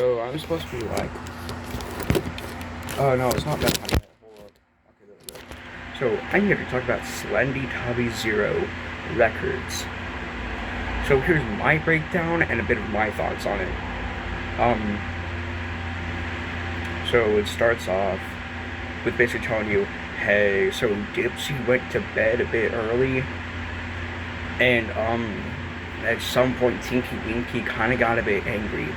So I'm supposed to be like, oh no, it's not that funny. Hold up. Okay, there we go. So I'm here to talk about SlendyTubbies Ø records. So here's my breakdown and a bit of my thoughts on it. So it starts off with basically telling you, hey, so Dipsy went to bed a bit early, and at some point Tinky Winky kind of got a bit angry.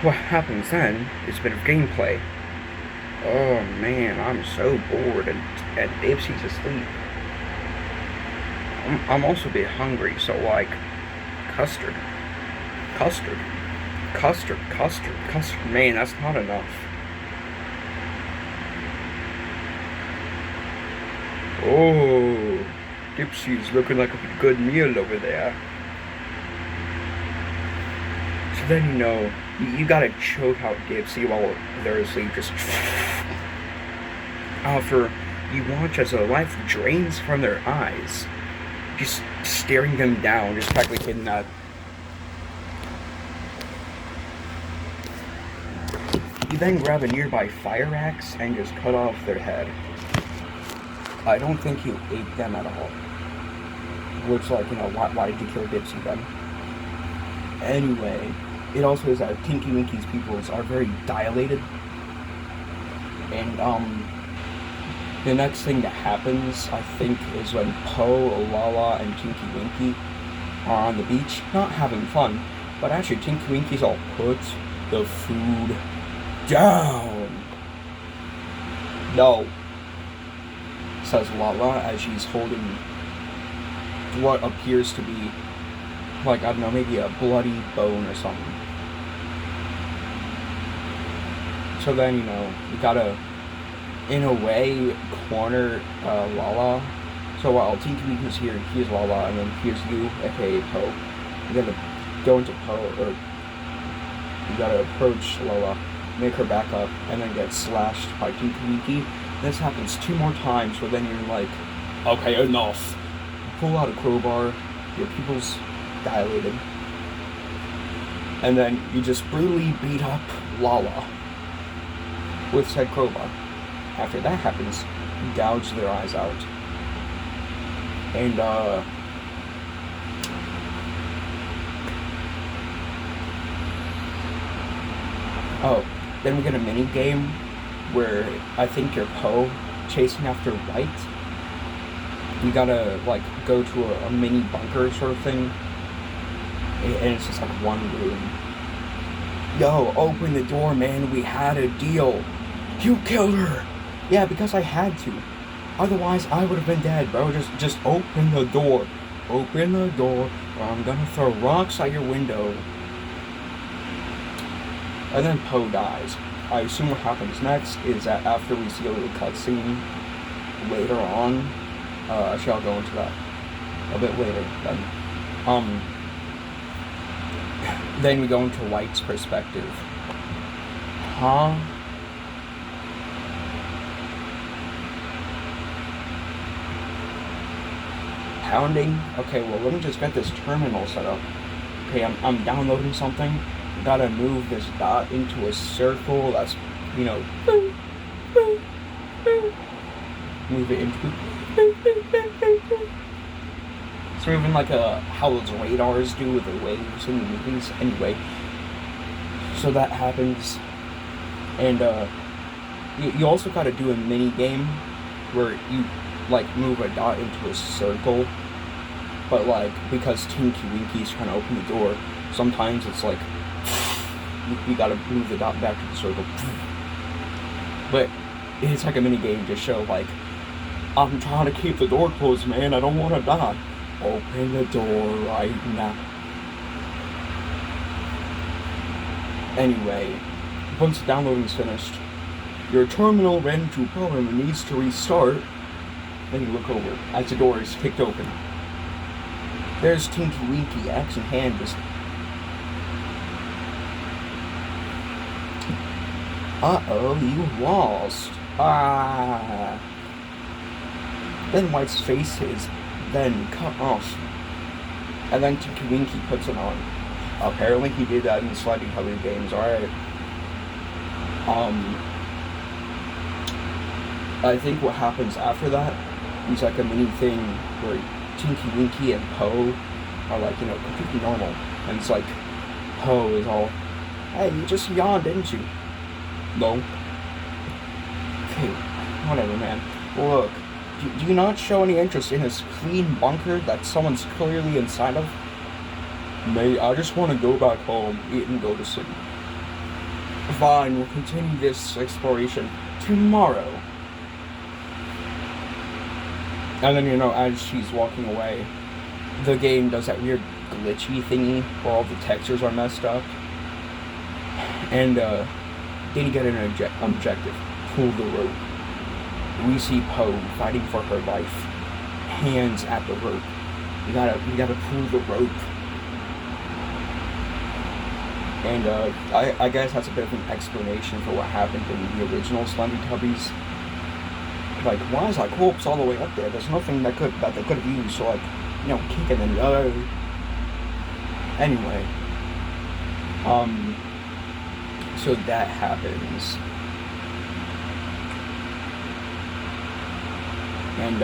What happens then is a bit of gameplay. Oh man, I'm so bored, and Dipsy's asleep. I'm also a bit hungry, so like, custard. Man, that's not enough. Oh, Dipsy's looking like a good meal over there. So then, you gotta choke out Dipsy while they're asleep, just after you watch as a life drains from their eyes, just staring them down, just practically hitting that. You then grab a nearby fire axe and just cut off their head. I don't think you ate them at all. Which, like, why did you kill Dipsy then? Anyway, it also is that Tinky Winky's pupils are very dilated. And, the next thing that happens, I think, is when Po, Lala, and Tinky Winky are on the beach, not having fun, but actually Tinky Winky's all put the food down. No, says Lala as she's holding what appears to be, like, I don't know, maybe a bloody bone or something. So then, you gotta, in a way, corner Lala. So while Tinky Winky's here, here's Lala, and then here's you, aka Po. You gotta go into Po, or you gotta approach Lala, make her back up, and then get slashed by Tinky Winky. This happens 2 more times, so then you're like, okay, enough. You pull out a crowbar, your pupils dilated, and then you just brutally beat up Lala with said crowbar. After that happens, you gouge their eyes out. And, then we get a mini game where I think you're Po chasing after White. You gotta, like, go to a mini bunker sort of thing. And it's just like one room. Yo, open the door, man. We had a deal. You killed her. Yeah, because I had to. Otherwise, I would have been dead, bro. Just open the door. Open the door, or I'm gonna throw rocks out your window. And then Po dies. I assume what happens next is that after we see a little cutscene later on, actually I'll go into that a bit later then. Then we go into White's perspective. Huh? Pounding? Okay, well, let me just get this terminal set up. Okay, I'm downloading something. Gotta move this dot into a circle that's, move it into, so even like how those radars do with the waves in the movies. Anyway, so that happens, and you also gotta do a mini game where you, like, move a dot into a circle, but, like, because Tinky Winky's trying to open the door, sometimes it's like, you gotta move the dot back to the circle. But it's like a mini game to show, like, I'm trying to keep the door closed, man, I don't want to die. Open the door right now. Anyway, once the downloading's finished, your terminal ran into a problem and needs to restart. Then you look over as the door is kicked open. There's Tinky Winky, axe in hand, just... Uh-oh, you lost. Ah. Then White's face is then cut off. And then Tinky Winky puts it on. Apparently he did that in the SlendyTubbies games, alright. I think what happens after that is like a mini thing where Tinky Winky and Poe are like, completely normal. And it's like, Poe is all, hey, you just yawned, didn't you? No. Okay, whatever, man. Look, do you not show any interest in this clean bunker that someone's clearly inside of? Mate, I just want to go back home, eat, and go to sleep. Fine, we'll continue this exploration tomorrow. And then, as she's walking away, the game does that weird glitchy thingy where all the textures are messed up. And, then you get an objective. Pull the rope. We see Poe fighting for her life. Hands at the rope. You gotta pull the rope. And, I guess that's a bit of an explanation for what happened in the original SlendyTubbies. Like, why is that corpse all the way up there? There's nothing that they could have used to, like, kick it in the other. Anyway. So that happens. And,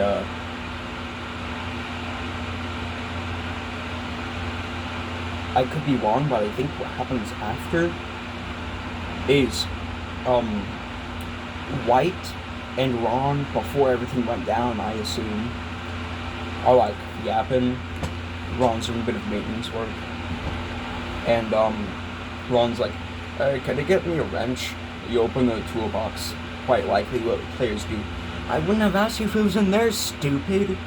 I could be wrong, but I think what happens after is, White and Ron, before everything went down, I assume, are like yapping. Ron's doing a bit of maintenance work. And, Ron's like, hey, can you get me a wrench? You open the toolbox. Quite likely what players do. I wouldn't have asked you if it was in there, stupid. You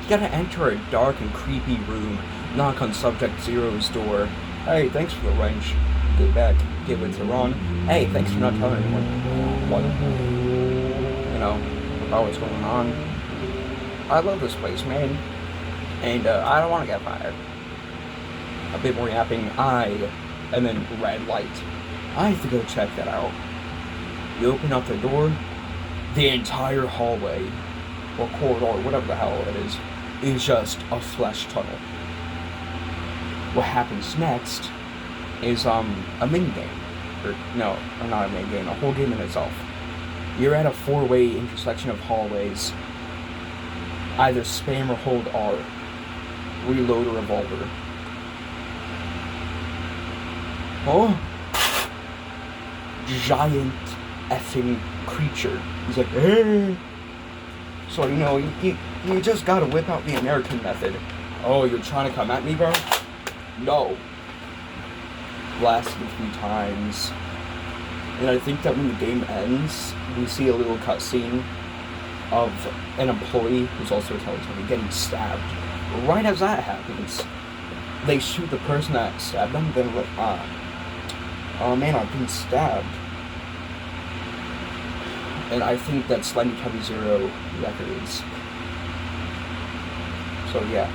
gotta enter a dark and creepy room. Knock on Subject Zero's door. Hey, thanks for the wrench. Go back, give it to Ron. Hey, thanks for not telling anyone. What? About what's going on. I love this place, man. And, I don't want to get fired. A bit more yapping. And then red light. I have to go check that out. You open up the door. The entire hallway, or corridor, whatever the hell it is just a flesh tunnel. What happens next is, a minigame. Or not a minigame, a whole game in itself. You're at a 4-way intersection of hallways. Either spam or hold R. Reload a revolver. Oh! Giant effing creature. He's like, hey! So, you just gotta whip out the American method. Oh, you're trying to come at me, bro? No. Blast him 3 times. And I think that when the game ends, we see a little cutscene of an employee who's also a Teletubby getting stabbed. Right as that happens, they shoot the person that stabbed them, then like, oh man, I've been stabbed. And I think that's SlendyTubbies Ø records. So yeah.